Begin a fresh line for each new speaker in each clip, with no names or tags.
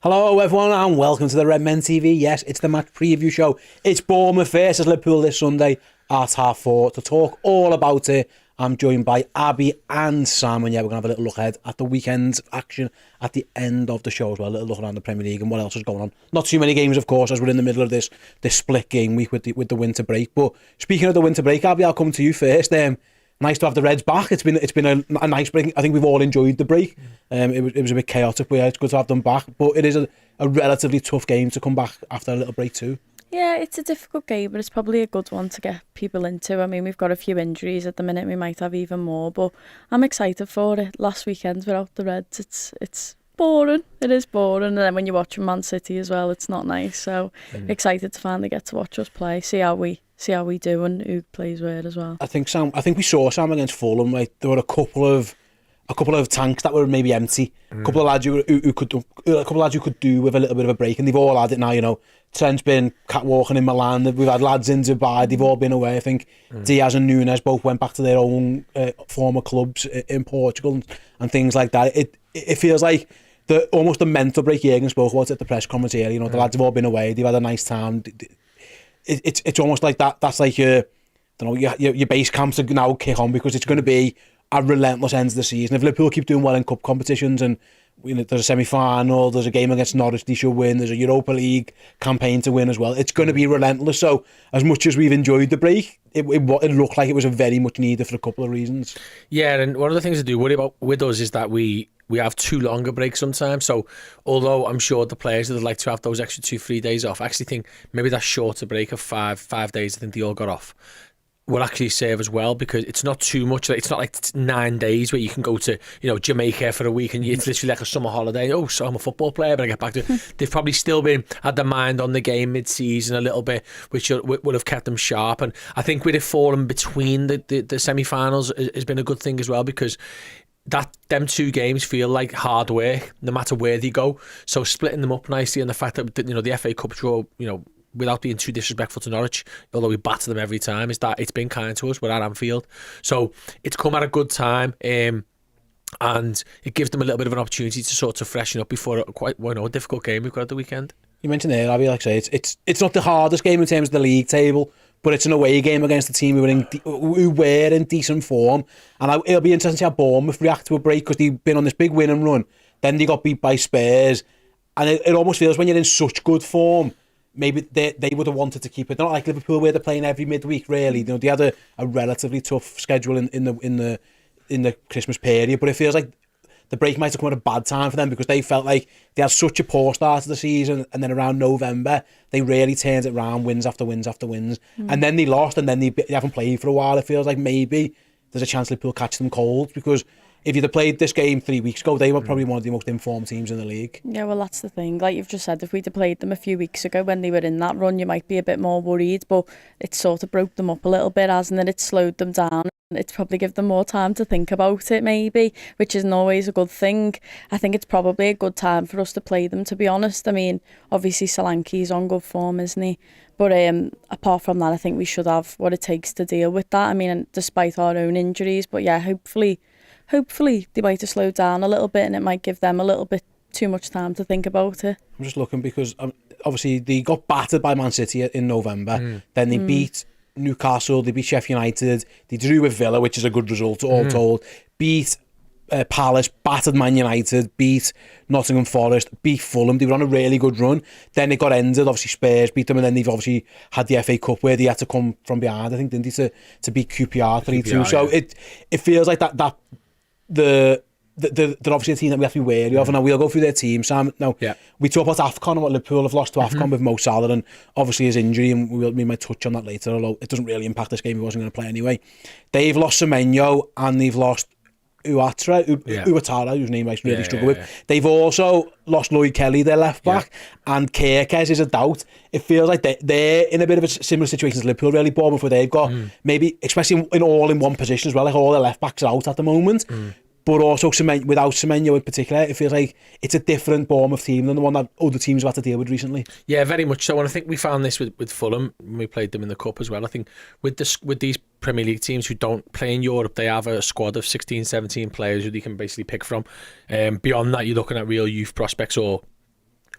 Hello everyone and welcome to the Redmen TV. Yes, it's the match preview show. It's Bournemouth versus Liverpool this Sunday at 4:30. To talk all about it, I'm joined by Abi and Sam, and yeah, we're going to have a little look ahead at the weekend's action at the end of the show as well. A little look around the Premier League and what else is going on. Not too many games, of course, as we're in the middle of this split game week with the winter break. But speaking of the winter break, Abi, I'll come to you first. Nice to have the Reds back. It's been a nice break. I think we've all enjoyed the break. It was a bit chaotic, but yeah, it's good to have them back. But it is a relatively tough game to come back after a little break too. Yeah,
it's a difficult game, but it's probably a good one to get people into. I mean, we've got a few injuries at the minute. We might have even more, but I'm excited for it. Last weekend without the Reds, it's boring. It is boring, and then when you're watching Man City as well, it's not nice. So excited to finally get to watch us play. See how we do and who plays where as well.
I think we saw Sam against Fulham. Like there were a couple of tanks that were maybe empty. A couple of lads who could do with a little bit of a break, and they've all had it now. You know, Trent's been catwalking in Milan. We've had lads in Dubai. They've all been away. I think Diaz and Nunes both went back to their own former clubs in Portugal and things like that. It feels like almost the mental break Jürgen spoke about at the press conference here. You know, the lads have all been away. They've had a nice time. It's almost like that. That's like your base camps to now kick on, because it's going to be a relentless end of the season. If Liverpool keep doing well in cup competitions, and there's a semi-final, there's a game against Norwich they should win, there's a Europa League campaign to win as well, it's going to be relentless. So as much as we've enjoyed the break, it looked like it was a very much needed for a couple of reasons.
Yeah, and one of the things I do worry about with us is that we have too long a break sometimes. So although I'm sure the players would like to have those extra 2-3 days off, I actually think maybe that shorter break of five days, I think they all got off, will actually serve as well, because it's not too much. It's not like 9 days where you can go to Jamaica for a week and it's literally like a summer holiday. Oh, so I'm a football player, but I get back to it. They've probably still had their mind on the game mid-season a little bit, which will have kept them sharp. And I think with it falling between the semi-finals has been a good thing as well, because them two games feel like hard work no matter where they go. So splitting them up nicely, and the fact that the FA Cup draw, without being too disrespectful to Norwich, although we batter them every time, is that it's been kind to us. We're at Anfield, so it's come at a good time, and it gives them a little bit of an opportunity to sort of freshen up before a difficult game we've got at the weekend.
You mentioned there, Abby, like I say, it's not the hardest game in terms of the league table, but it's an away game against a team who were in decent form, and it'll be interesting to see how Bournemouth react to a break, because they've been on this big win and run, then they got beat by Spurs, and it almost feels when you're in such good form, maybe they would have wanted to keep it. They're not like Liverpool where they're playing every midweek, really. They had a relatively tough schedule in the Christmas period, but it feels like the break might have come at a bad time for them, because they felt like they had such a poor start to the season, and then around November they really turned it around, wins after wins after wins, and then they lost, and then they haven't played for a while. It feels like maybe there's a chance Liverpool catch them cold, because if you'd have played this game 3 weeks ago, they were probably one of the most informed teams in the league.
Yeah, well, that's the thing. Like you've just said, if we'd have played them a few weeks ago when they were in that run, you might be a bit more worried, but it sort of broke them up a little bit, hasn't it? It slowed them down. It's probably give them more time to think about it, maybe, which isn't always a good thing. I think it's probably a good time for us to play them, to be honest. I mean, obviously Solanke's on good form, isn't he? But apart from that, I think we should have what it takes to deal with that. I mean, despite our own injuries, but yeah, hopefully they might have slowed down a little bit, and it might give them a little bit too much time to think about it.
I'm just looking, because obviously they got battered by Man City in November, then they beat Newcastle, they beat Sheffield United, they drew with Villa, which is a good result all told, beat Palace, battered Man United, beat Nottingham Forest, beat Fulham. They were on a really good run. Then it got ended, obviously Spurs beat them, and then they've obviously had the FA Cup where they had to come from behind, I think, didn't they, to beat QPR 3-2. So it feels like that they're obviously a team that we have to be wary of, and now we'll go through their team, Sam. Now, we talk about AFCON and what Liverpool have lost to AFCON with Mo Salah, and obviously his injury, and we might touch on that later, although it doesn't really impact this game. He wasn't going to play anyway. They've lost Semenyo, and they've lost Uatara, whose name I really struggle with. They've also lost Lloyd Kelly, their left back, and Kerkez is a doubt. It feels like they're in a bit of a similar situation as Liverpool, really, Bournemouth, where they've got maybe, especially in one position as well, like all their left backs are out at the moment. But also without Semenyo in particular, it feels like it's a different Bournemouth team than the one that other teams have had to deal with recently.
Yeah, very much so. And I think we found this with Fulham when we played them in the Cup as well. I think with these Premier League teams who don't play in Europe, they have a squad of 16, 17 players who they can basically pick from. Beyond that, you're looking at real youth prospects or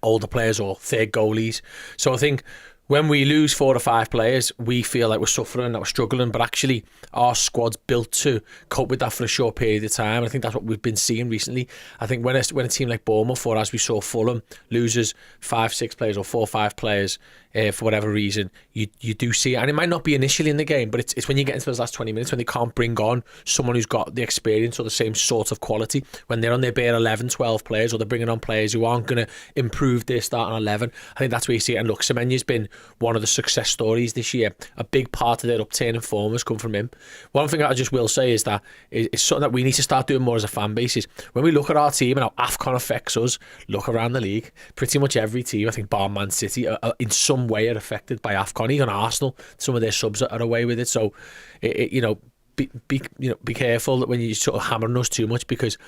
older players or third goalies. So I think when we lose 4 or 5 players, we feel like we're suffering, that we're struggling, but actually our squad's built to cope with that for a short period of time. And I think that's what we've been seeing recently. I think when a team like Bournemouth, or as we saw Fulham, loses 5, 6 players or 4 or 5 players for whatever reason, you do see it. And it might not be initially in the game, but it's when you get into those last 20 minutes when they can't bring on someone who's got the experience or the same sort of quality, when they're on their bare 11, 12 players, or they're bringing on players who aren't going to improve their starting 11. I think that's where you see it. And look, Semenya's been one of the success stories this year. A big part of their upturn in form has come from him. One thing I just will say is that it's something that we need to start doing more as a fan base is when we look at our team and how AFCON affects us, look around the league. Pretty much every team, I think bar Man City, are in some way are affected by AFCON. Even Arsenal, some of their subs are away with it. So, be careful that when you sort of hammering us too much, because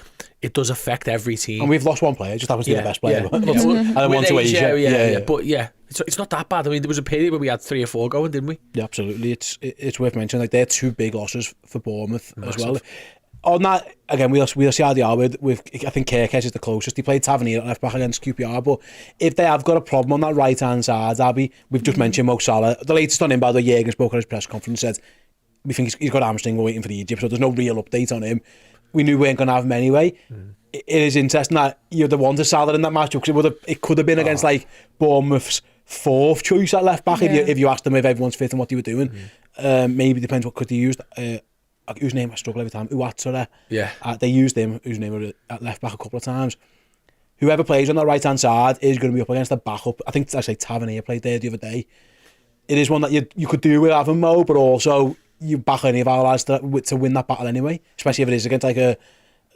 it does affect every team.
And we've lost one player, it just happens to be the best player. And then one to
Asia.
Asia.
But it's not that bad. I mean, there was a period where we had 3 or 4 going, didn't we?
Yeah, absolutely. It's worth mentioning. Like, they're 2 big losses for Bournemouth as well.
Massive.
On that, again, we'll see how they are with I think Kirkes is the closest. He played Tavernier at left back against QPR, but if they have got a problem on that right hand side, Abi, we've just mentioned Mo Salah. The latest on him, by the way, Jürgen spoke at his press conference, said we think he's got hamstring, we're waiting for the Egypt, so there's no real update on him. We knew we weren't going to have him anyway. It is interesting that you're the one to Salah in that match, because it could have been against like Bournemouth's 4th choice at left back if you asked them if everyone's fit and what they were doing. Maybe depends what could they use. Whose name I struggle every time. Uatsura.
Yeah.
They used him, whose name were at left back a couple of times. Whoever plays on the right hand side is going to be up against the backup. I think Tavernier played there the other day. It is one that you could do with having Mo, but also you back any of our lads to win that battle anyway. Especially if it is against like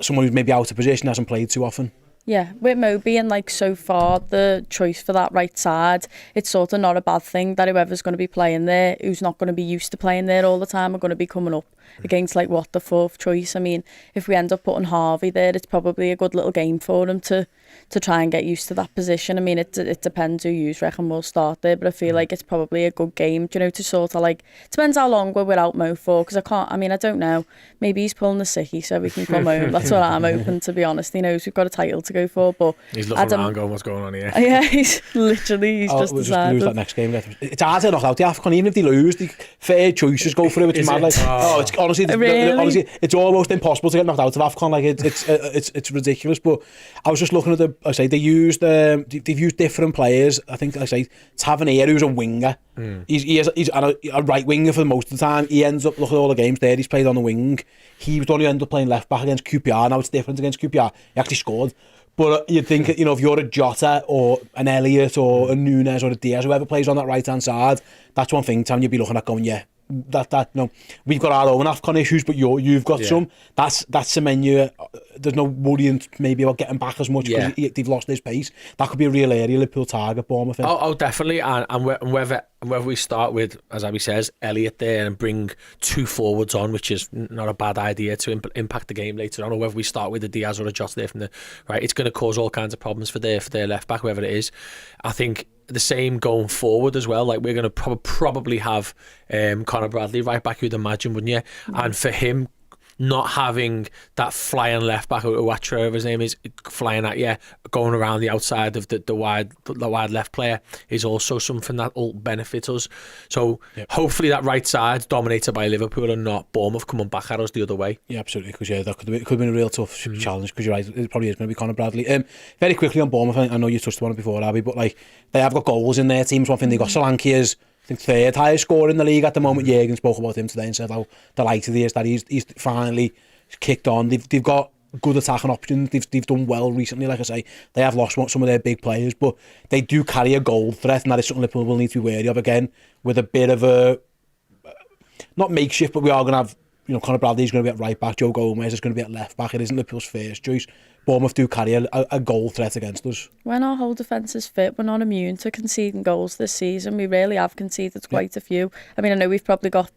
someone who's maybe out of position, hasn't played too often.
Yeah, with Mo being like so far the choice for that right side, it's sort of not a bad thing that whoever's going to be playing there, who's not going to be used to playing there all the time, are going to be coming up against like the 4th choice. I mean, if we end up putting Harvey there, it's probably a good little game for him to try and get used to that position. I mean, it depends who you reckon will start there, but I feel like it's probably a good game, to sort of like, depends how long we're without Mo for, because I don't know, maybe he's pulling the sickie so we can come home. That's what I'm hoping, to be honest. He knows we've got a title to go for, but
he's looking around going, what's going on here?
Yeah, he's just
we'll
decided.
lose that next game. It's hard to knock out the AFCON, even if they lose, the fair choices go through. It's mad. It's honestly, honestly, it's almost impossible to get knocked out of AFCON. Like it's ridiculous. But I was just looking at they've used different players. I think Tavernier, who's a winger. He's a right winger for most of the time. He ends up, look at all the games there he's played on the wing. He would only end up playing left back against QPR. Now it's different against QPR. He actually scored. But you'd think, if you're a Jota or an Elliott or a Nunes or a Diaz, whoever plays on that right hand side, that's one thing, Tam, you'd be looking at going, we've got our own AFCON issues, but you've got some. That's Semenyo. There's no worrying maybe about getting back as much because they've lost his pace. That could be a real area Liverpool target, Bournemouth.
Oh, definitely. And whether we start with, as Abi says, Elliott there and bring 2 forwards on, which is not a bad idea to impact the game later on, or whether we start with a Diaz or a Jota there from the right, it's going to cause all kinds of problems for their left back, whoever it is. I think the same going forward as well. Like, we're going to probably have Conor Bradley right back, you'd imagine, wouldn't you? And for him, not having that flying left back, or whatever his name is, flying at you, going around the outside of the wide left player, is also something that will benefit us. So hopefully that right side's dominated by Liverpool and not Bournemouth coming back at us the other way. Yeah,
absolutely, because that could have been a real tough challenge, because you're right, it probably is going to be Conor Bradley. Very quickly on Bournemouth, I know you touched on it before, Abi, but like, they have got goals in their teams. One thing, they got Solanke as, I think, 3rd highest scorer in the league at the moment. Jürgen spoke about him today and said how delighted he is that he's finally kicked on. They've got good attacking options. They've done well recently. Like I say, they have lost some of their big players, but they do carry a goal threat, and that is something Liverpool will need to be wary of again, with a bit of a, not makeshift, but we are going to have, Conor Bradley's going to be at right back, Joe Gomez is going to be at left back. It isn't Liverpool's first choice. Bournemouth do carry a goal threat against us.
When our whole defence is fit, we're not immune to conceding goals this season. We really have conceded quite a few. I mean, I know I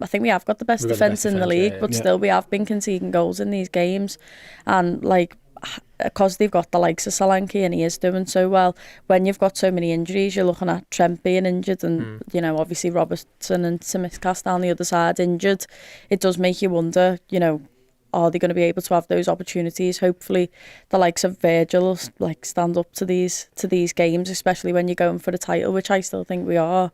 think we have got the best defence in the league, but still we have been conceding goals in these games. And like, because they've got the likes of Solanke and he is doing so well, when you've got so many injuries, you're looking at Trent being injured and, obviously Robertson and Tsimikas down the other side injured. It does make you wonder, are they going to be able to have those opportunities? Hopefully the likes of Virgil like stand up to these games, especially when you're going for the title, which I still think we are.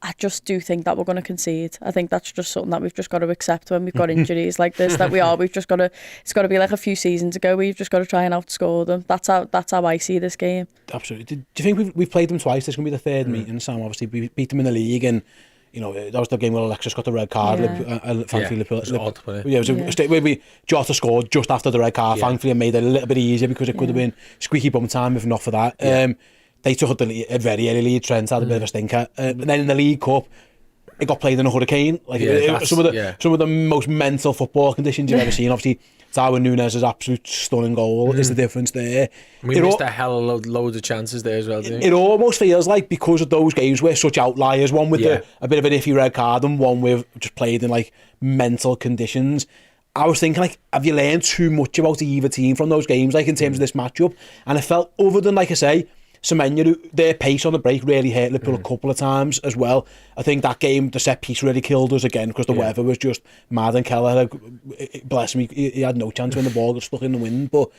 I just do think that we're going to concede. I think that's just something that we've just got to accept when we've got injuries like this, that we are. We've just got to, it's got to be like a few seasons ago, we've just got to try and outscore them. That's how I see this game.
Absolutely. Do you think we've played them twice? This is going to be the third meeting, Sam. Obviously, we beat them in the league, and you know, that was the game where Alexis got the red card. Thankfully, Jota scored just after the red card. Thankfully, it made it a little bit easier because it could have been squeaky bum time if not for that. They took a very early lead. Trent had a bit of a stinker. But then in the League Cup, it got played in a hurricane. Like some of the most mental football conditions you've ever seen. Obviously, Darwin Núñez's absolute stunning goal is the difference there.
We missed a hell of loads of chances there as well, didn't we?
It almost feels like because of those games were such outliers, one with a bit of an iffy red card and one with just played in like mental conditions. I was thinking, like, have you learned too much about either team from those games, like in terms of this matchup? And it felt, other than, like I say, Semenyo, their pace on the break really hurt Liverpool a couple of times as well. I think that game, the set piece really killed us again because the weather was just mad, and Keller, bless him, he had no chance when the ball got stuck in the wind. But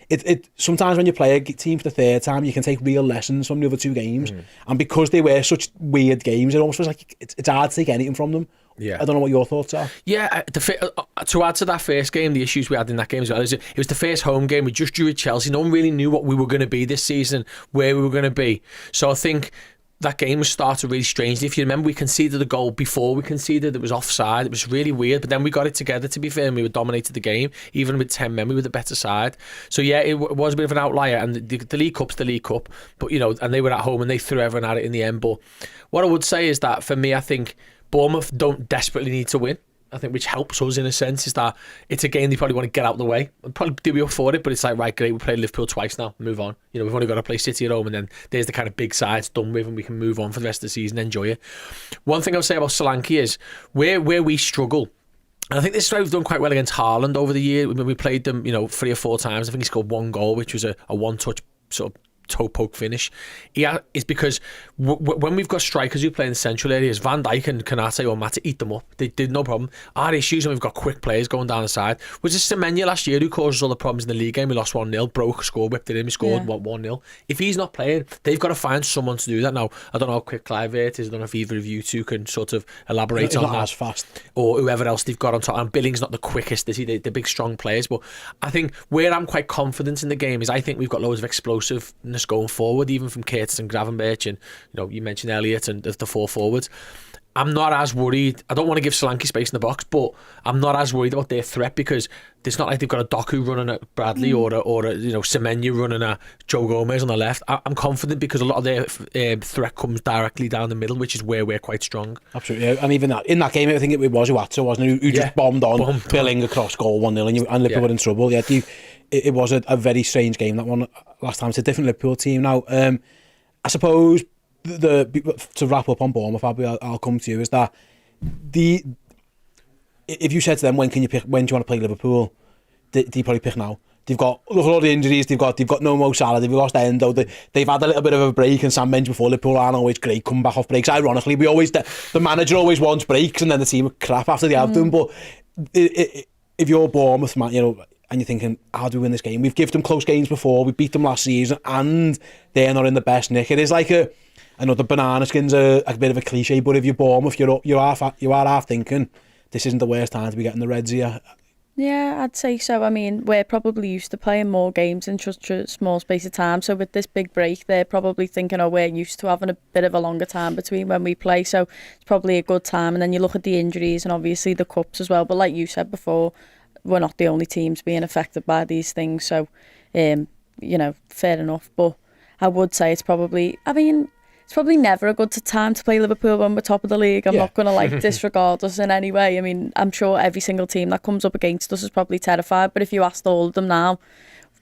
it sometimes when you play a team for the third time, you can take real lessons from the other two games. And because they were such weird games, it almost was like it's hard to take anything from them. I don't know what your thoughts are.
Yeah, to add to that first game, the issues we had in that game as well, it was the first home game. We just drew with Chelsea. No one really knew what we were going to be this season, where we were going to be. So I think that game was started really strangely. If you remember, we conceded a goal before we conceded. It was offside. It was really weird. But then we got it together, to be fair, and we dominated the game. Even with 10 men, we were the better side. So yeah, it was a bit of an outlier. And the League Cup's the League Cup. But, you know, and they were at home and they threw everyone at it in the end. But what I would say is that, for me, I think Bournemouth don't desperately need to win. I think which helps us in a sense is that it's a game they probably want to get out of the way. I'd probably do be up for it, but it's like, right, great, we played Liverpool twice now, move on. You know, we've only got to play City at home, and then there's the kind of big sides done with, and we can move on for the rest of the season, enjoy it. One thing I would say about Solanke is where we struggle, and I think this is why we've done quite well against Haaland over the year. When we played them, you know, 3 or 4 times, I think he scored 1 goal, which was a one-touch sort of toe poke finish. Is because when we've got strikers who play in the central areas, Van Dijk and Konate or Mata eat them up. They did no problem. Our issues when we've got quick players going down the side was this Semenyo last year who caused us all the problems in the league game. We lost 1-0, broke, scored, whipped it in, we scored 1-0. If he's not playing, they've got to find someone to do that. Now, I don't know how quick Kluivert is. I don't know if either of you two can sort of elaborate on that.
Not as fast.
Or whoever else they've got on top. And Billing's not the quickest, is he? The big strong players. But I think where I'm quite confident in the game is I think we've got loads of explosiveness going forward, even from Curtis and Gravenberch, and you know, you mentioned Elliott and the 4 forwards. I'm not as worried. I don't want to give Solanke space in the box, but I'm not as worried about their threat because it's not like they've got a Doku running at Bradley or a you know, Semenyo running at Joe Gomez on the left. I'm confident because a lot of their threat comes directly down the middle, which is where we're quite strong. Absolutely,
yeah. And even that in that game, I think it was Uatso, wasn't it? Who just bombed on, Billing across goal 1-0, and Liverpool were in trouble. Yeah, it was a very strange game, that one last time. It's a different Liverpool team now. I suppose to wrap up on Bournemouth, Abi, I'll come to you, is that if you said to them, when do you want to play Liverpool, do you probably pick now? Look at all the injuries they've got no Mo Salah, they've lost Endo, they've had a little bit of a break, and Sam mentioned before, Liverpool aren't always great coming back off breaks. Ironically, the manager always wants breaks and then the team are crap after they have them. But if you're Bournemouth, man, you know, and you're thinking, how do we win this game? We've given them close games before, we beat them last season, and they're not in the best nick. It is like I know the banana skin's a bit of a cliche, but if you're Bournemouth, you are half thinking, this isn't the worst time to be getting the Reds here.
Yeah, I'd say so. I mean, we're probably used to playing more games in such a small space of time. So with this big break, they're probably thinking, we're used to having a bit of a longer time between when we play. So it's probably a good time. And then you look at the injuries and obviously the cups as well. But like you said before, we're not the only teams being affected by these things. So, you know, fair enough. But I would say it's probably never a good time to play Liverpool when we're top of the league. I'm not going to disregard us in any way. I mean, I'm sure every single team that comes up against us is probably terrified. But if you asked all of them now,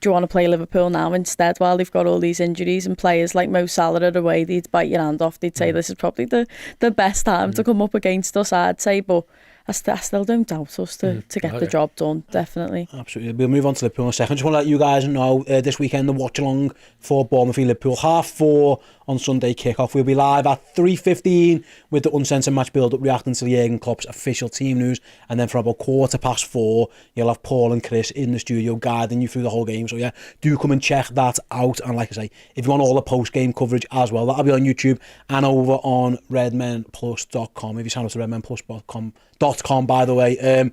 do you want to play Liverpool now instead while they've got all these injuries, and players like Mo Salah are away, they'd bite your hand off. They'd say this is probably the best time to come up against us, I'd say. But I still don't doubt us to get the job done, definitely.
Absolutely. We'll move on to Liverpool in a second. I just want to let you guys know this weekend the watch along for Bournemouth v Liverpool, 4:30 on Sunday kickoff. We'll be live at 3:15 with the Uncensored Match build-up, reacting to the Jurgen Klopp's official team news, and then from about 4:15 you'll have Paul and Chris in the studio guiding you through the whole game. So yeah, do come and check that out. And like I say, if you want all the post-game coverage as well, that'll be on YouTube and over on redmenplus.com. If you sign up to redmenplus.com, by the way,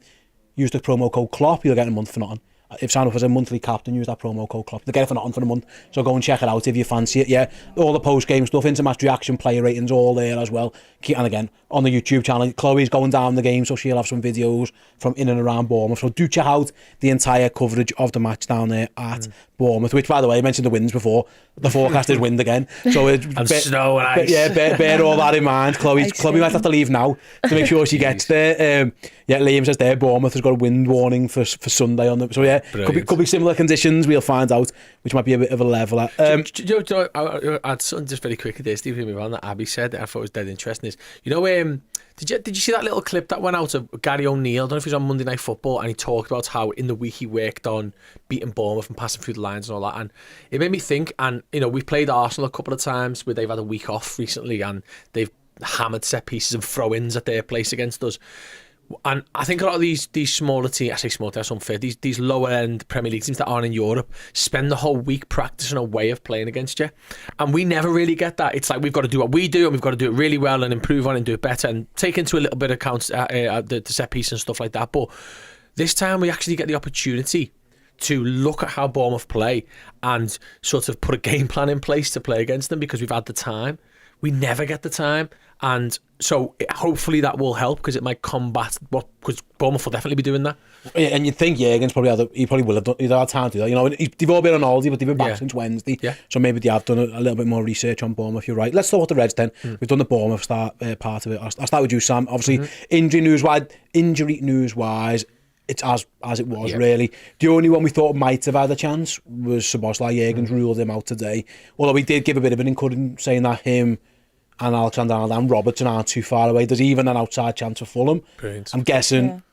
use the promo code Klopp, you'll get a month for nothing. If you sign up as a monthly captain, use that promo code Klopp. They get it for nothing for a month. So go and check it out if you fancy it. Yeah, all the post-game stuff, into-match reaction, player ratings, all there as well. And again, on the YouTube channel, Chloe's going down the game, so she'll have some videos from in and around Bournemouth. So do check out the entire coverage of the match down there at Bournemouth, which, by the way, I mentioned the winds before. The forecast is wind again. So
and snow and ice.
Yeah, bear all that in mind. Chloe might have to leave now to make sure she gets there. Yeah, Liam says there, Bournemouth has got a wind warning for Sunday on the. So yeah, could be similar conditions. We'll find out, which might be a bit of a leveler.
I'll add something just very quickly there, Steve, that Abi said that I thought was dead interesting. Is, did you see that little clip that went out of Gary O'Neill? I don't know if he was on Monday Night Football, and he talked about how in the week he worked on beating Bournemouth and passing through the lines and all that, and it made me think. And we've played Arsenal a couple of times where they've had a week off recently, and they've hammered set pieces and throw-ins at their place against us. And I think a lot of these smaller teams, I say small, that's unfair, these lower end Premier League teams that aren't in Europe spend the whole week practicing a way of playing against you, and we never really get that. It's like we've got to do what we do, and we've got to do it really well and improve on it and do it better and take into a little bit of account the set piece and stuff like that. But this time we actually get the opportunity to look at how Bournemouth play and sort of put a game plan in place to play against them, because we've had the time. We never get the time, and so hopefully that will help, because it might combat because Bournemouth will definitely be doing that. Yeah,
and you'd think Jurgen's he probably will have done. He'd had time to do that. They've all been on holiday, but they've been back since Wednesday. Yeah. So maybe they have done a little bit more research on Bournemouth. You're right. Let's talk about the Reds then. We've done the Bournemouth part of it. I'll start with you, Sam. Obviously, injury news wise, it's as it was, really. The only one we thought might have had a chance was Szoboszlai. Jurgen's ruled him out today. Although he did give a bit of an encouragement, saying that him and Alexander-Arnold and Robertson aren't too far away. There's even an outside chance for Fulham. Brilliant. I'm guessing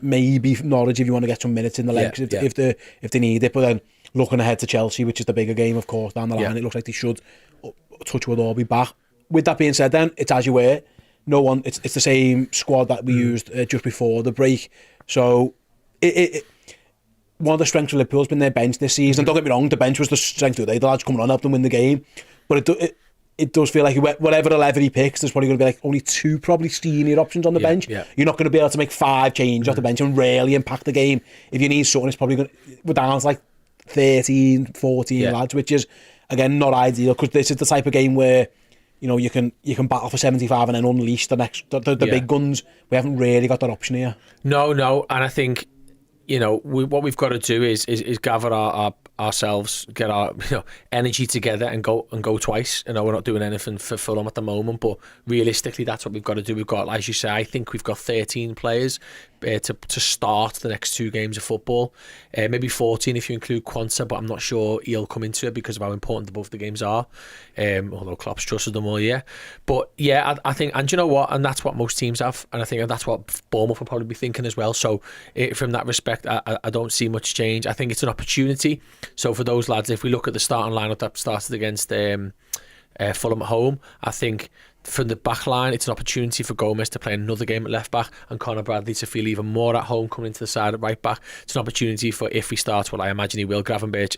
maybe Norwich if you want to get some minutes in the legs if they need it. But then looking ahead to Chelsea, which is the bigger game, of course, down the line, it looks like they should, touch wood, all be back. With that being said, then it's as you were. No one. It's the same squad that we used just before the break. So one of the strengths of Liverpool has been their bench this season. Don't get me wrong, the bench was the strength of the day. The lads coming on helped them win the game, but it does feel like whatever 11 he picks, there's probably going to be like only 2 probably senior options on the bench. Yeah. You're not going to be able to make 5 changes off the bench and really impact the game. If you need something, it's probably going to, we're down to like 13, 14 lads, which is again not ideal, because this is the type of game where you can battle for 75 and then unleash the big guns. We haven't really got that option here. No,
and I think what we've got to do is gather ourselves, get our energy together and go twice. We're not doing anything for Fulham at the moment, but realistically that's what we've got to do. We've got, as you say, I think we've got 13 players to start the next 2 games of football, maybe 14 if you include Quansah, but I'm not sure he'll come into it because of how important both the games are, although Klopp's trusted them all year. But yeah, I think, and you know what, and that's what most teams have, and I think that's what Bournemouth will probably be thinking as well. So from that respect, I don't see much change. I think it's an opportunity. So for those lads, if we look at the starting lineup that started against Fulham at home, I think from the back line, it's an opportunity for Gomez to play another game at left back and Conor Bradley to feel even more at home coming into the side at right back. It's an opportunity for, if he starts, well, I imagine he will, Gravenberch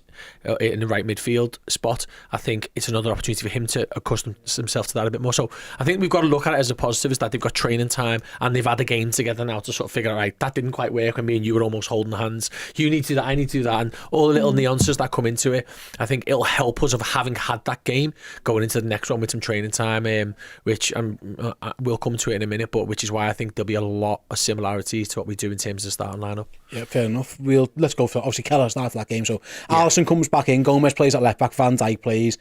in the right midfield spot. I think it's another opportunity for him to accustom himself to that a bit more. So I think we've got to look at it as a positive, is that they've got training time and they've had a game together now to sort of figure out, right, that didn't quite work when me and you were almost holding hands. You need to do that, I need to do that, and all the little nuances that come into it. I think it'll help us of having had that game going into the next one with some training time, which we'll come to it in a minute, but which is why I think there'll be a lot of similarities to what we do in terms of the starting lineup. Yeah, fair enough. Let's go for, obviously Keller started for that game, so Alisson comes back in, Gomez plays at left back, Van Dijk plays,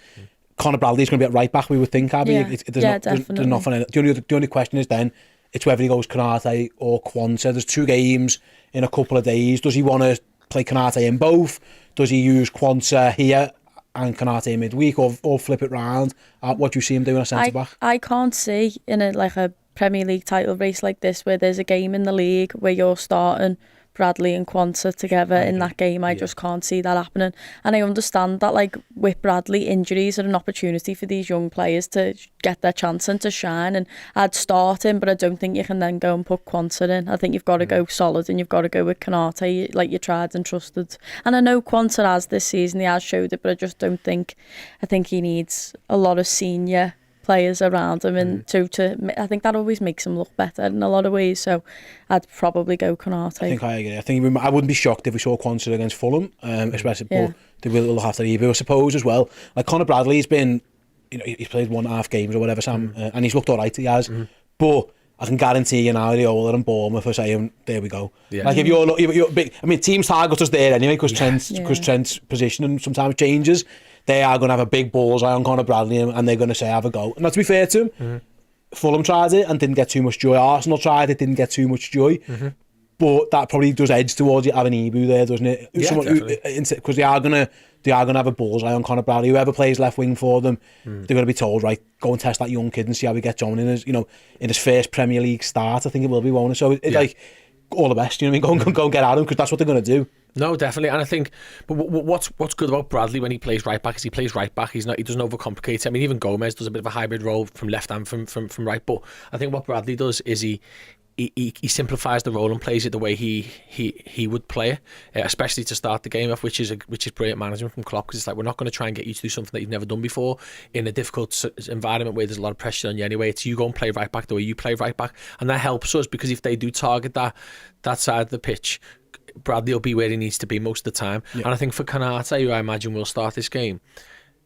Conor Bradley's going to be at right back, we would think, Abby.
Definitely.
There's nothing. The only question is then, it's whether he goes Konate or Quansah. There's 2 games in a couple of days. Does he want to play Konate in both? Does he use Quansah here and Konate midweek, or flip it round? What do you see him doing a centre back? I can't see in a Premier League title race like this, where there's a game in the league where you're starting
Bradley and Quansah together in that game. I just can't see that happening. And I understand that, like, with Bradley, injuries are an opportunity for these young players to get their chance and to shine. And I'd start him, but I don't think you can then go and put Quansah in. I think you've got to go solid, and you've got to go with Konate, like you tried and trusted. And I know Quansah has this season, he has showed it, but I just don't think, I think he needs a lot of senior players around him, and I think that always makes him look better in a lot of ways. So I'd probably go Konate.
I think I agree. I think I wouldn't be shocked if we saw Quansah against Fulham, especially. But they will have to leave. I suppose as well, like Conor Bradley's been, he's played 1.5 games or whatever, Sam, and he's looked all right. He has, but I can guarantee you now, Ola and Bournemouth are saying, there we go. Yeah. Like if you're big, I mean, teams target us there anyway because Trent's positioning sometimes changes. They are going to have a big bullseye on Conor Bradley, and they're going to say, have a go. And not to be fair to him, Fulham tried it and didn't get too much joy. Arsenal tried it, didn't get too much joy. But that probably does edge towards you having Ibu there, doesn't it?
Yeah,
because they are gonna have a bullseye on Conor Bradley. Whoever plays left wing for them, they're going to be told, right, go and test that young kid and see how he gets on in his first Premier League start. I think it will be, won't it? So it's like all the best. You know what I mean? Go and get at him, because that's what they're going to do.
No, definitely, and I think, but what's good about Bradley when he plays right back is he plays right back. He doesn't overcomplicate it. I mean, even Gomez does a bit of a hybrid role from left and from right. But I think what Bradley does is he simplifies the role and plays it the way he would play it, especially to start the game off, which is brilliant management from Klopp, because it's like, we're not going to try and get you to do something that you've never done before in a difficult environment where there's a lot of pressure on you anyway. It's you go and play right back the way you play right back, and that helps us, because if they do target that side of the pitch, Bradley will be where he needs to be most of the time. And I think for Konate, who I imagine will start this game,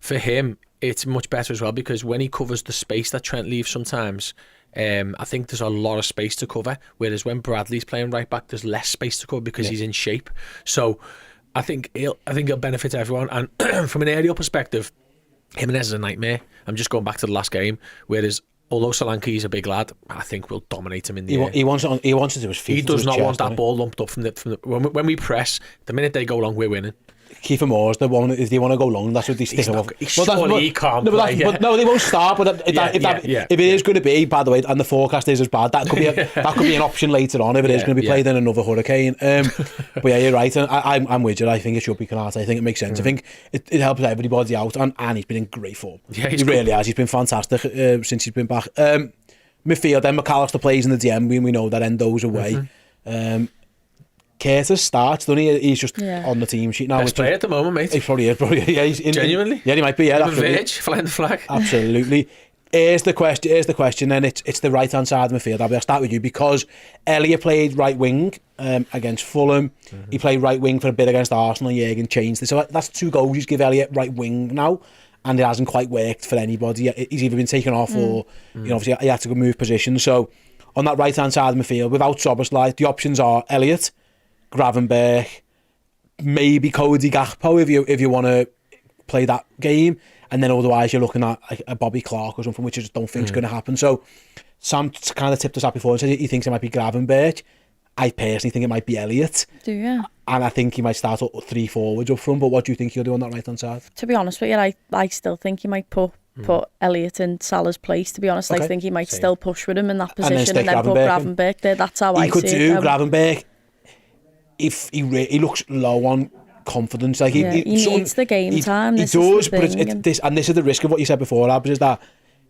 for him it's much better as well, because when he covers the space that Trent leaves sometimes, I think there's a lot of space to cover, whereas when Bradley's playing right back, there's less space to cover because he's in shape. So I think he'll benefit everyone. And from an aerial perspective, Jimenez is a nightmare. I'm just going back to the last game, whereas although Solanke is a big lad, I think we'll dominate him in the air.
He wants to do his feet.
He does not want that ball lumped up from the when we press. The minute they go long, we're winning.
Kiefer Moore's the one. If they want to go long, that's what they stick him.
He can't play.
No, they won't start. But if it is going to be, by the way, and the forecast is as bad, that could be an option later on if it is going to be played in another hurricane. But yeah, you're right. And I'm with you. I think it should be Konate. I think it makes sense. I think it helps everybody out, and he's been in great form. Yeah, he really has. He's been fantastic since he's been back. Midfield, then McAllister plays in the DM. We know that Endo's away. Curtis starts, doesn't he? He's just on the team sheet now.
Best player at the moment, mate.
He probably is. Yeah, he's
genuinely.
Yeah, he might be. Yeah,
flying the flag.
Absolutely. Here's the question, and it's the right hand side of the midfield. I'll start with you, because Elliott played right wing against Fulham. He played right wing for a bit against Arsenal. Jürgen changed it. So that's 2 goals he's give Elliott right wing now, and it hasn't quite worked for anybody. He's either been taken off or obviously he had to go move position. So on that right hand side of the midfield, without Szoboszlai, the options are Elliott, Gravenberch, maybe Cody Gakpo if you want to play that game, and then otherwise you're looking at like a Bobby Clark or something, which I just don't think is going to happen. So Sam kind of tipped us up before and said he thinks it might be Gravenberch. I personally think it might be Elliott.
Do you?
And I think he might start 3 forwards up front. But what do you think he'll do on that right hand side?
To be honest with you, I still think he might put Elliott in Salah's place. To be honest, I think he might still push with him in that position and then put Gravenberch there. That's how I see it.
He could do Gravenberch. If he looks low on confidence, like he
needs the game time.
He does, but this is the risk of what you said before, Abs, is that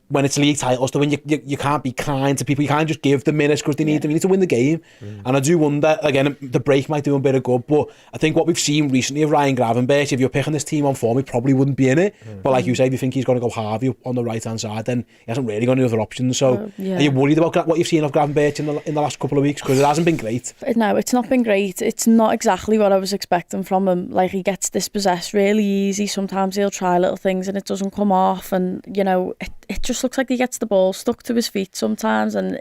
when it's league titles, when you can't be kind to people, you can't just give them minutes because they need them. You need to win the game. And I do wonder, again, the break might do a bit of good, but I think what we've seen recently of Ryan Gravenberch, if you're picking this team on form, he probably wouldn't be in it. But like you say, if you think he's going to go Harvey on the right hand side, then he hasn't really got any other options. So are you worried about what you've seen of Gravenberch in the last couple of weeks? Because it hasn't been great.
No, it's not been great. It's not exactly what I was expecting from him. Like, he gets dispossessed really easy. Sometimes he'll try little things and it doesn't come off, and it just looks like he gets the ball stuck to his feet sometimes, and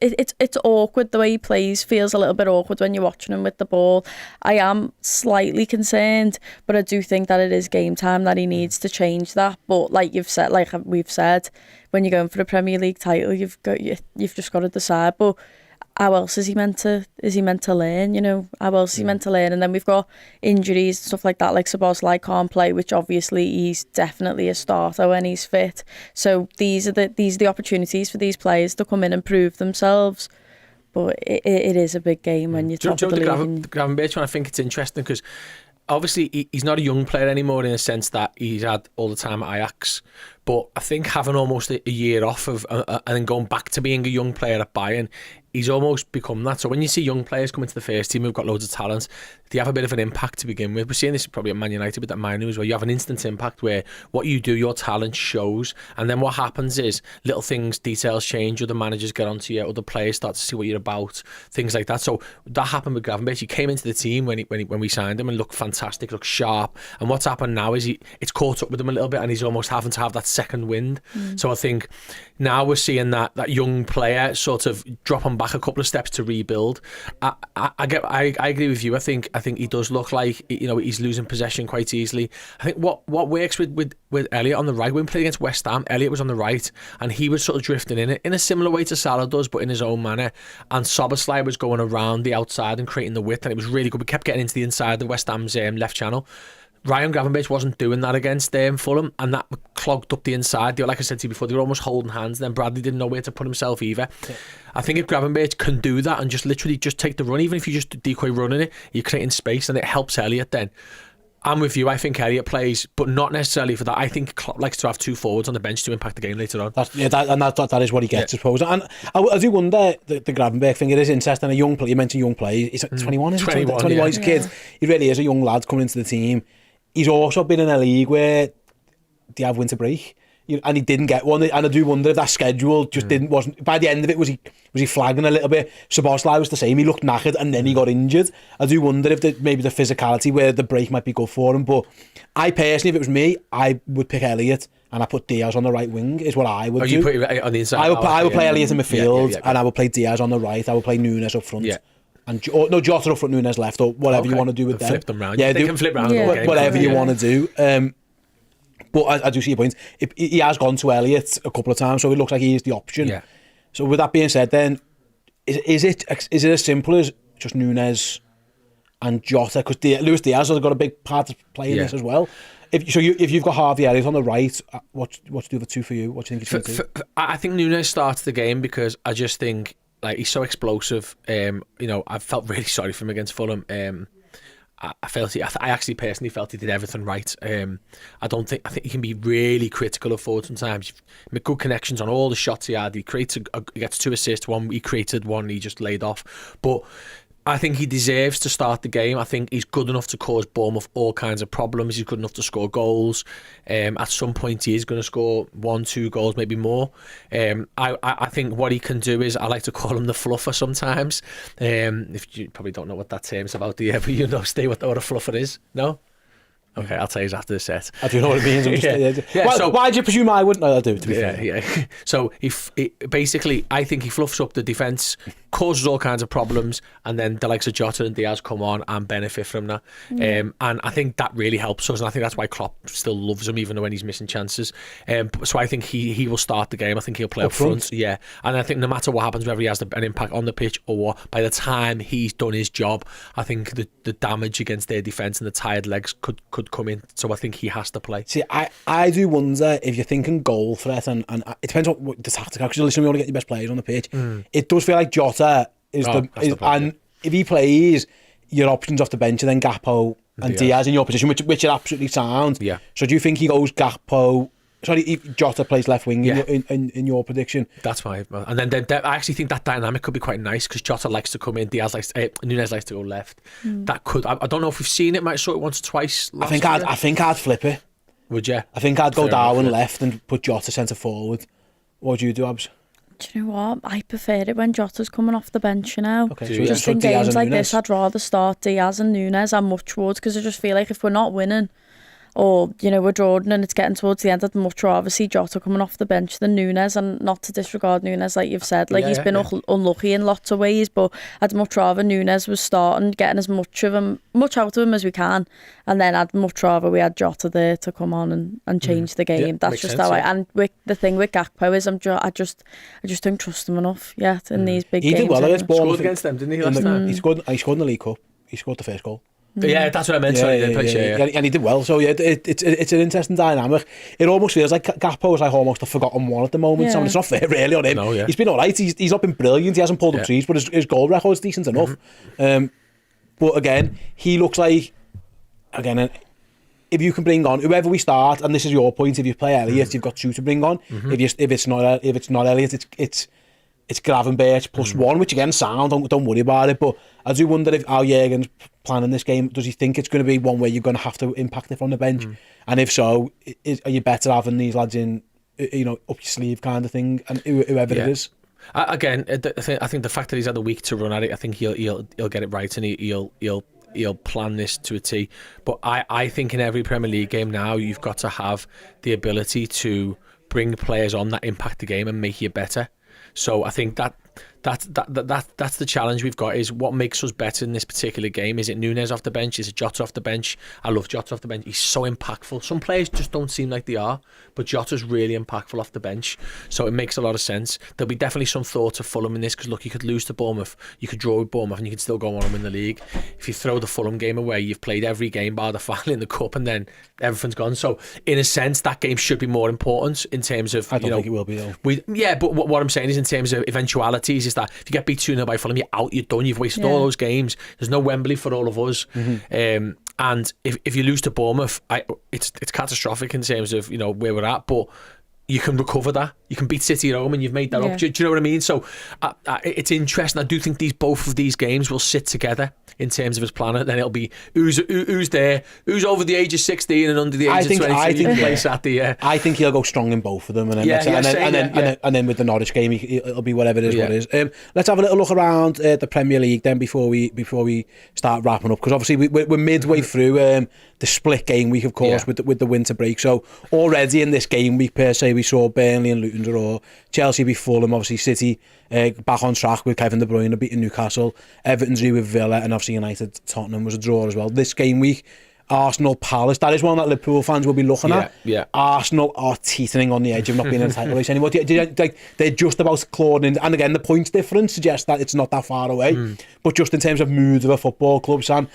it's awkward the way he plays. Feels a little bit awkward when you're watching him with the ball. I am slightly concerned, but I do think that it is game time that he needs to change that. But like we've said, when you're going for the Premier League title, you've just got to decide. But how else is he meant to learn? How else is he meant to learn? And then we've got injuries and stuff like that, like Szoboszlai can't play, which obviously he's definitely a starter when he's fit. So these are the opportunities for these players to come in and prove themselves. But it is a big game when you're top of the league.
The Gravenberch one, I think it's interesting because obviously he's not a young player anymore in the sense that he's had all the time at Ajax. But I think having almost a year off of and then going back to being a young player at Bayern, he's almost become that. So when you see young players come into the first team who've got loads of talent, they have a bit of an impact to begin with. We're seeing this probably at Man United with that Man News, where you have an instant impact where what you do, your talent shows, and then what happens is little things, details change, other managers get onto you, other players start to see what you're about, things like that. So that happened with Gravenberch. He came into the team when we signed him and looked fantastic, looked sharp. And what's happened now is it's caught up with him a little bit, and he's almost having to have that second wind. So I think now we're seeing that young player sort of dropping back a couple of steps to rebuild. I agree with you. I think he does look like, you know, he's losing possession quite easily. I think what works with Elliot on the right, when we played against West Ham, Elliot was on the right and he was sort of drifting in a similar way to Salah does, but in his own manner. And Szoboszlai was going around the outside and creating the width, and it was really good. We kept getting into the inside of the West Ham's left channel. Ryan Gravenberch wasn't doing that against Fulham, and that clogged up the inside. Like I said to you before, they were almost holding hands. Then Bradley didn't know where to put himself either. Yeah. I think if Gravenberch can do that and just literally just take the run, even if you just decoy running it, you're creating space and it helps Elliot then. I'm with you. I think Elliot plays, but not necessarily for that. I think Klopp likes to have two forwards on the bench to impact the game later on.
That is what he gets, I suppose. And I do wonder, the Gravenberch thing, it is interesting. A young player, you mentioned young player, he's 21, isn't he? 21, he's a kid. He really is a young lad coming into the team. He's also been in a league where they have winter break, and he didn't get one. And I do wonder if that schedule just wasn't. By the end of it, was he flagging a little bit? Szoboszlai was the same. He looked knackered, and then he got injured. I do wonder if maybe the physicality where the break might be good for him. But I personally, if it was me, I would pick Elliot and I put Diaz on the right wing. Is what I would do.
You put it on the inside.
I would play Elliot in midfield, and I would play Diaz on the right. I would play Nunes up front. Yeah. And Jota up front, Nunes left, or whatever you want to do with them.
Flip them round. Yeah, they can flip round.
Yeah.
Whatever you want to do. But I do see your point. He has gone to Elliot a couple of times, so it looks like he is the option. Yeah. So with that being said, then is it as simple as just Nunes and Jota? Because Luis Diaz has got a big part to play in this as well. If you've got Harvey Elliott on the right, what's the other two for you? What do you think it's going to do?
I think Nunes starts the game because I just think, like, he's so explosive. I felt really sorry for him against Fulham. I actually personally felt he did everything right. I think he can be really critical of forward sometimes. He made good connections on all the shots he had. He gets 2 assists. One he created, one he just laid off. But I think he deserves to start the game. I think he's good enough to cause Bournemouth all kinds of problems. He's good enough to score goals. At some point, he is going to score 1-2 goals, maybe more. I think what he can do is, I like to call him the fluffer sometimes. If you probably don't know what that term's about, do you? But you know, Steve, what a fluffer is? No? Okay, I'll tell you after the set.
I do know what it means. Why do you presume I wouldn't? I do, to be fair.
Yeah. So basically, I think he fluffs up the defence, causes all kinds of problems, and then the likes of Jota and Diaz come on and benefit from that. And I think that really helps us, and I think that's why Klopp still loves him, even when he's missing chances. So I think he will start the game. I think he'll play up front. Yeah. And I think no matter what happens, whether he has an impact on the pitch or what, by the time he's done his job, I think the damage against their defence and the tired legs could come in. So I think he has to play.
See, I do wonder if you're thinking goal threat, and it depends on what the tactic. Because listen, we want to get your best players on the pitch. It does feel like Jota is and if he plays, your options off the bench are then Gakpo and Diaz in your position, which are absolutely sound. Yeah. So do you think he goes Gakpo? Sorry, Jota plays left wing in your prediction.
That's why. And then I actually think that dynamic could be quite nice because Jota likes to come in, Nunes likes to go left. That could. I don't know if we've seen it. Might saw it once or twice.
I think I'd flip it.
Would you?
I think I'd go Darwin left and put Jota centre forward. What would you do, Abs?
Do you know what? I prefer it when Jota's coming off the bench,
Okay, so
just in games like this, I'd rather start Diaz and Nunes. I'm much towards, because I just feel like if we're not winning, or we're drawing and it's getting towards the end, I'd much rather see Jota coming off the bench than Nunes. And not to disregard Nunes, like you've said, he's been unlucky in lots of ways, but I'd much rather Nunes was starting, getting as much out of him as we can, and then I'd much rather we had Jota there to come on and change the game. That's just how and the thing with Gakpo is I just don't trust him enough yet in these big games.
He did well against Bournemouth.
Scored against them, didn't he, last time?
He scored in the League Cup. He scored the first goal.
Yeah, that's what I meant. Sorry,
And he did well. So yeah, it's an interesting dynamic. It almost feels like Gakpo is like almost a forgotten one at the moment.
Yeah.
So it's not fair really on him.
No, yeah.
He's been all right. He's not been brilliant. He hasn't pulled up trees, but his goal record's decent enough. But again, he looks like if you can bring on whoever we start, and this is your point, if you play Elliott, you've got 2 to bring on. If it's not Elliott, it's Gravenberch plus 1, which again sound, don't worry about it. But I do wonder if how Jurgen's planning this game, does he think it's going to be one where you're going to have to impact it from the bench? And if so, are you better having these lads in, up your sleeve kind of thing, and whoever it is?
Again, I think the fact that he's had a week to run at it, I think he'll get it right, and he'll plan this to a T. But I think in every Premier League game now, you've got to have the ability to bring players on that impact the game and make you better. So I think that's the challenge we've got, is what makes us better in this particular game. Is it Nunes off the bench? Is it Jota off the bench? I love Jota off the bench. He's so impactful. Some players just don't seem like they are, but Jota's really impactful off the bench, so it makes a lot of sense. There'll be definitely some thought to Fulham in this, because look, you could lose to Bournemouth, you could draw with Bournemouth, and you could still go on and win the league. If you throw the Fulham game away, you've played every game bar the final in the cup, and then everything's gone. So in a sense, that game should be more important in terms of,
I don't think it will be though.
But what I'm saying is, in terms of eventualities, is that if you get beat 2-0 by Fulham, you're out, you're done, you've wasted all those games. There's no Wembley for all of us. And if you lose to Bournemouth, it's catastrophic in terms of where we're at, but you can recover that. You can beat City at home, and you've made that up. Do you know what I mean? So it's interesting. I do think both of these games will sit together in terms of his plan. Then it'll be who's there, who's over the age of 16 and under the age of 20. I
think he'll go strong in both of them, and then with the Norwich game, it'll be whatever it is. What it is. Let's have a little look around the Premier League then before we start wrapping up, because obviously we're midway through the split game week, of course, with the winter break. So already in this game week per se, we saw Burnley and Luton draw, Chelsea beat Fulham, obviously City back on track with Kevin De Bruyne beating Newcastle, Everton drew with Villa, and obviously United Tottenham was a draw as well. This game week, Arsenal Palace, that is one that Liverpool fans will be looking at. Arsenal are teetering on the edge of not being in a title race anymore. They're just about clawing in, and again the points difference suggests that it's not that far away. But just in terms of mood of a football club, Sam,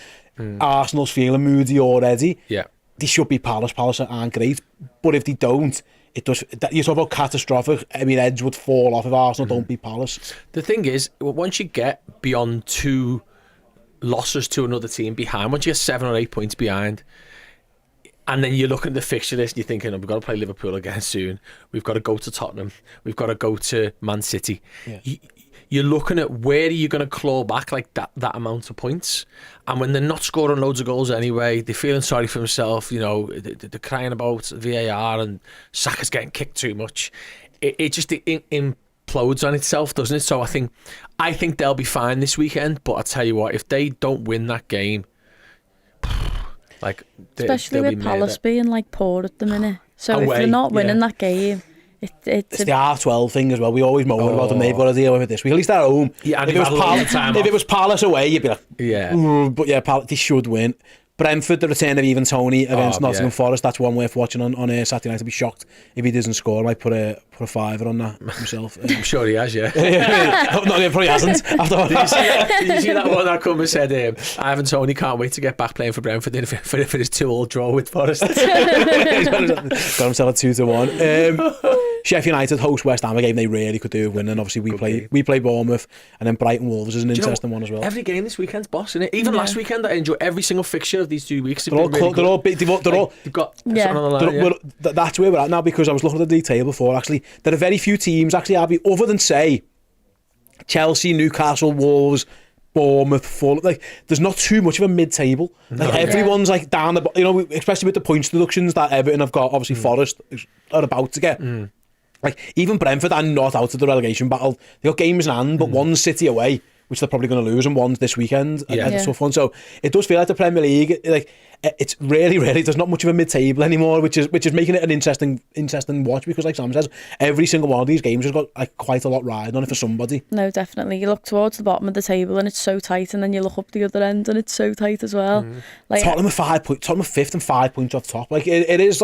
Arsenal's feeling moody already. They should be Palace. Palace aren't great, but if they don't, it does. You talk about catastrophic. I mean, heads would fall off if Arsenal don't beat Palace.
The thing is, once you get beyond 2 losses to another team behind, once you get 7 or 8 points behind, and then you're looking at the fixture list and you're thinking, we've got to play Liverpool again soon, we've got to go to Tottenham, we've got to go to Man City. You're looking at where are you going to claw back like that amount of points, and when they're not scoring loads of goals anyway, they're feeling sorry for themselves, they're crying about VAR and Saka's getting kicked too much. It just implodes on itself, doesn't it? So I think they'll be fine this weekend, but I tell you what, if they don't win that game,
especially with Palace being poor at the minute, so if they're not winning that game, it's the
R12 thing as well. We always moan about them. They've got to deal with it this week. At least at home. If it was Palace away, you'd be like, but they should win. Brentford, the return of Even Tony against Nottingham Forest. That's one worth watching on Saturday night. I'd be shocked if he doesn't score. I might put a fiver on that himself.
I'm sure he has,
No, he probably hasn't.
Did you see that one that come and said, Ivan Toney can't wait to get back playing for Brentford for his 2-2 draw with Forest.
He's got himself a 2-1. Sheffield United host West Ham, a game they really could do with winning. Obviously we play Bournemouth, and then Brighton Wolves is an interesting one as well.
Every game this weekend's boss, isn't it? Even last weekend, I enjoy every single fixture of these 2 weeks.
They're all big. They've got something on the line. That's where we're at now, because I was looking at the detail before. Actually, there are very few teams, Abby, other than say Chelsea, Newcastle, Wolves, Bournemouth, Fulham. There's not too much of a mid-table. Everyone's down the, especially with the points deductions that Everton have got. Obviously, Forest are about to get. Even Brentford are not out of the relegation battle. They got games in hand, but one's City away, which they're probably going to lose, and one's this weekend. It's a tough one. So it does feel like the Premier League, it's really, there's not much of a mid-table anymore, which is making it an interesting watch, because like Sam says, every single one of these games has got quite a lot riding on it for somebody.
No, definitely. You look towards the bottom of the table and it's so tight, and then you look up the other end and it's so tight as well.
Tottenham are 5 points. Tottenham are 5th and 5 points off top. It is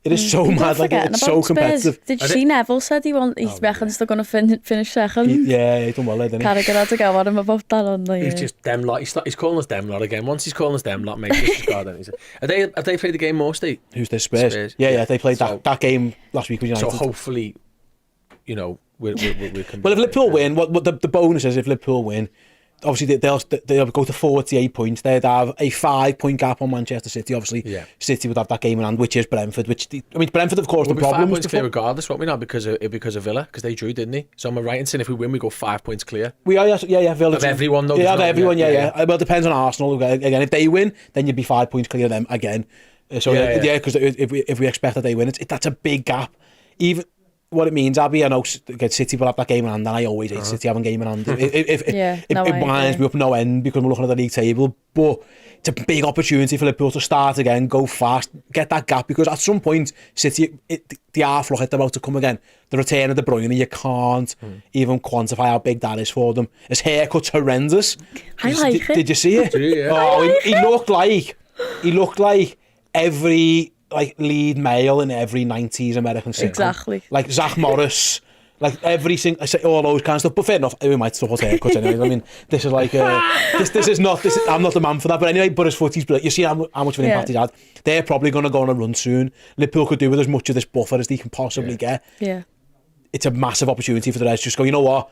It is so mad, like it's so competitive.
Did you see Neville said he reckons they're going to finish second?
He done well there, didn't he?
Carragher had to go on him about that on the...
He's just them lot. He's calling us them lot again. Once he's calling us them lot, mate, disregard it. Have they played the game more, Steve?
Who's the Spurs? Yeah, they played that game last week with United.
So hopefully, we can...
Well, if Liverpool win, what the bonus is, if Liverpool win, obviously they'll go to 48 points. They'd have a 5-point gap on Manchester City. Obviously, City would have that game in hand, which is Brentford. Brentford, of course, the problem
was clear regardless, won't we not? Because of Villa, because they drew, didn't they? So am I right in saying if we win, we go 5 points clear?
We are, yeah. Villa
of everyone, though.
Yeah, of everyone, yeah. Well, it depends on Arsenal again. If they win, then you'd be 5 points clear of them again. So because if we expect that they win, that's a big gap. Even what it means, Abi, I know City will have that game in hand, and I always hate City having game in hand. It winds me up no end because we're looking at the league table, but it's a big opportunity for Liverpool to start again, go fast, get that gap, because at some point City, the half-look is about to come again. The return of De Bruyne, you can't even quantify how big that is for them. His haircut's horrendous.
I like it.
Did you see it? He looked like every lead male in every 90s American sitcom.
Exactly.
Like Zach Morris, like everything, all those kind of stuff. But fair enough, we might support haircuts anyway. I mean, this is like, this is not, I'm not the man for that. But anyway, but his footy's brilliant. You see how much of an impact he's had. They're probably going to go on a run soon. Liverpool could do with as much of this buffer as they can possibly get.
Yeah.
It's a massive opportunity for the Reds. Just go, you know what?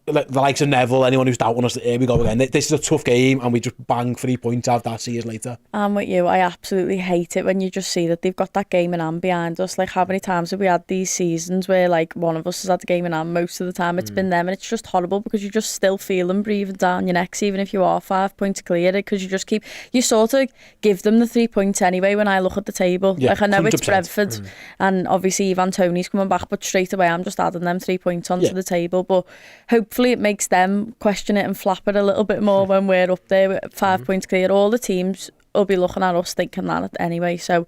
The likes of Neville, anyone who's doubting us, here we go again. This is a tough game, and we just bang 3 points out that 6 years later.
I'm with you. I absolutely hate it when you just see that they've got that game in hand behind us. Like, how many times have we had these seasons where, like, one of us has had the game in hand? Most of the time it's been them, and it's just horrible because you just still feel them breathing down your necks, even if you are 5 points clear, because you sort of give them the 3 points anyway when I look at the table.
Yeah,
like, I know
100%.
It's Brentford, and obviously Ivan Toney's coming back, but straight away I'm just adding them 3 points onto the table. But hopefully it makes them question it and flap it a little bit more when we're up there with 5 points clear. All the teams will be looking at us thinking that anyway. So,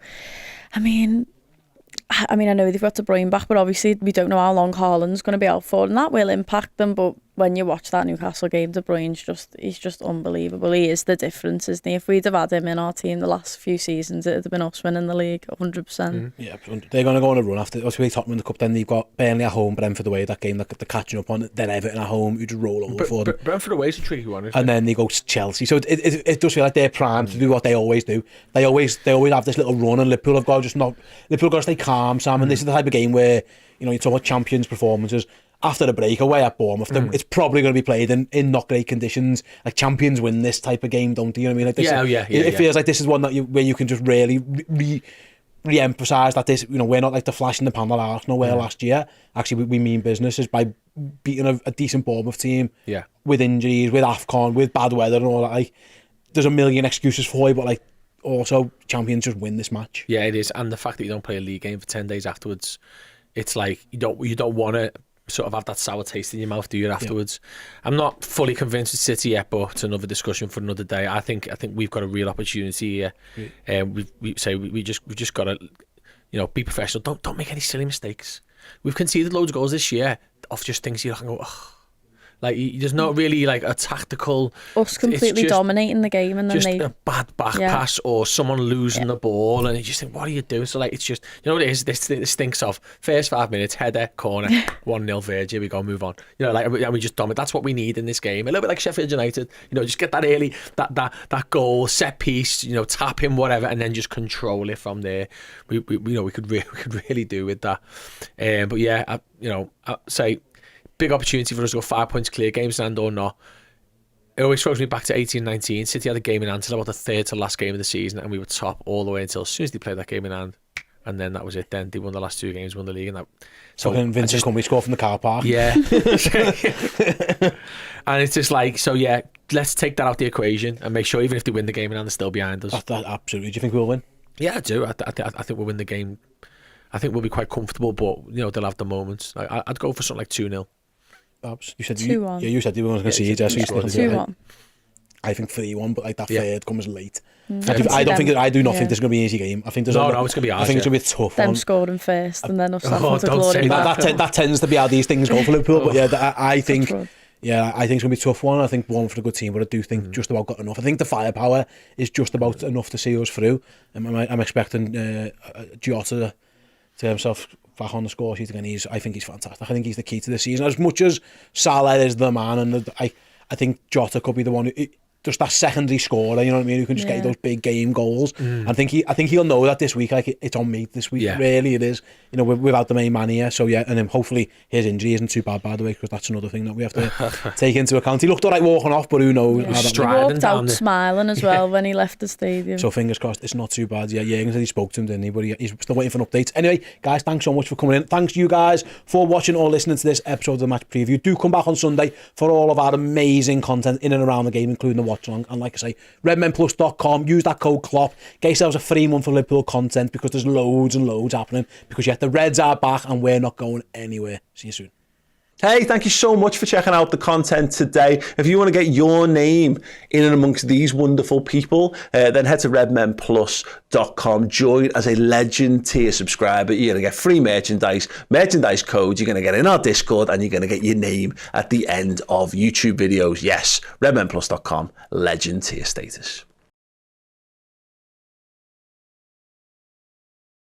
I mean, I know they've got De Bruyne back, but obviously we don't know how long Haaland's going to be out for, and that will impact them. But when you watch that Newcastle game, De Bruyne's he's just unbelievable. He is the difference, isn't he? If we'd have had him in our team the last few seasons, it'd have been us winning the league 100%.
Yeah, they're going to go on a run after Tottenham in the cup. Then they've got Burnley at home, Brentford away. That game that they're catching up on. Then Everton at home, who just roll over for them.
Brentford away is a tricky one, isn't
and then they go to Chelsea. So it does feel like they're primed to do what they always do. They always have this little run, and Liverpool have got to stay calm, Sam. And this is the type of game where you talk about champions' performances. After the break away at Bournemouth, it's probably going to be played in not great conditions. Like, champions win this type of game, don't they? You know what I mean? Like this, it feels like this is one where you can just really re-emphasise that this, we're not like the flash in the pan that Arsenal were last year. Actually, we mean business is by beating a decent Bournemouth team with injuries, with AFCON, with bad weather and all that. Like, there's a million excuses for it, but like, also champions just win this match.
Yeah, it is. And the fact that you don't play a league game for 10 days afterwards, it's like you don't want to sort of have that sour taste in your mouth, do you, afterwards? I'm not fully convinced with City yet, but it's another discussion for another day. I think we've got a real opportunity here. We just got to be professional. Don't make any silly mistakes. We've conceded loads of goals this year off just things you can go, oh. Like, there's not really like a tactical...
Us completely dominating the game, and then
just a bad back pass or someone losing the ball, and you just think, what are you doing? So like, it's just, what it is, this stinks of first 5 minutes, header, corner, 1-0 Verge, here we go, move on. And we just dominate. That's what we need in this game. A little bit like Sheffield United, just get that early, that goal, set piece, tap him, whatever, and then just control it from there. We could really do with that. But yeah, I'd say, big opportunity for us to go 5 points clear, games in hand or not. It always throws me back to 18-19. City had a game in hand until about the third to last game of the season, and we were top all the way until as soon as they played that game in hand, and then that was it. Then they won the last 2 games, won the league, and that.
So Vincent Company scored from the car park.
Yeah, and it's just like, so yeah, let's take that out the equation and make sure even if they win the game in hand, they're still behind us.
Absolutely. Do you think we'll win?
Yeah, I do. I think we'll win the game. I think we'll be quite comfortable, but they'll have the moments. I'd go for something like 2-0.
You said
2-1.
You said you were going to concede.
2-1.
I think 3-1, but like that third comes late.
I
do not think this is going to be an easy game. I think it's going to be hard. I think it's going to be a tough one.
Them scoring first, and then us having to glory
that tends to be how these things go for Liverpool. But yeah, I think it's going to be a tough one. I think one for the good team, but I do think just about got enough. I think the firepower is just about enough to see us through. I'm expecting Jota to get himself back on the score sheet again. I think he's fantastic. I think he's the key to the season. As much as Salah is the man, and I think Jota could be the one who, just that secondary scorer, you know what I mean, who can just get you those big game goals. I think he'll know that this week, like it's on me this week. Really, it is. You know, without the main man here. So yeah, and then hopefully his injury isn't too bad, by the way, because that's another thing that we have to take into account. He looked all right walking off, but who knows?
He walked out smiling as well when he left the stadium.
So fingers crossed, it's not too bad. Yeah, Jürgen said he spoke to him, didn't he? But he's still waiting for an update. Anyway, guys, thanks so much for coming in. Thanks you guys for watching or listening to this episode of the Match Preview. Do come back on Sunday for all of our amazing content in and around the game, including the watch along. And like I say, redmenplus.com, use that code CLOP, get yourselves a free month of Liverpool content, because there's loads and loads happening, because yet the Reds are back and we're not going anywhere. See you soon.
Hey, thank you so much for checking out the content today. If you want to get your name in and amongst these wonderful people, then head to redmenplus.com. Join as a Legend tier subscriber. You're going to get free merchandise codes. You're going to get in our Discord, and you're going to get your name at the end of YouTube videos. Yes, redmenplus.com, Legend tier status.